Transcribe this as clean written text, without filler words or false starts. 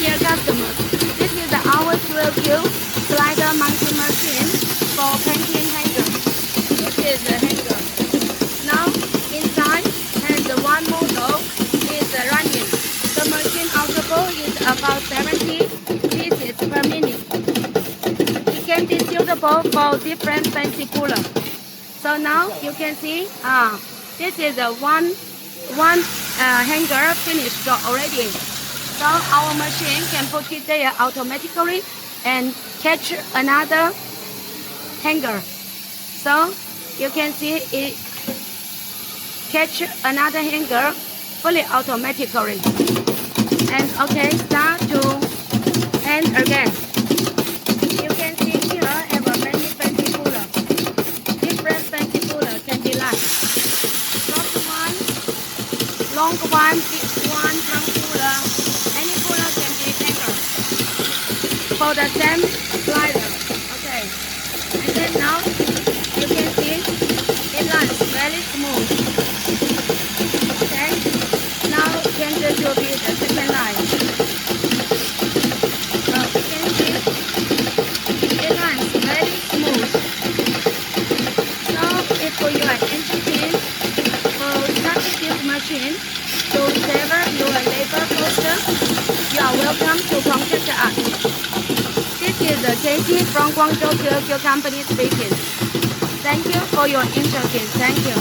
Dear customers, this is our QLQ slider mounting machine for painting hanger. This is the hanger. Now inside has one model is running. The machine output is about 70 pieces per minute. It can be suitable for different fancy puller. So now you can see this is one hanger finished already. So our machine can put it there automatically and catch another hanger. So you can see it catch another hanger fully automatically. And okay, start to and again. You can see here have a many fancy puller. Different fancy puller can be like short one, long one, big one, tongue puller. Any puller can be hanger for the same slider. Okay, and then now you can see it runs very smooth. Okay, now change to be the second line. So you can see it runs very smooth. So if you are interested for starting this machine to save your labor cost, you are welcome to contact us. This is Casey from Guangzhou QLQ Company speaking. Thank you for your interest. Thank you.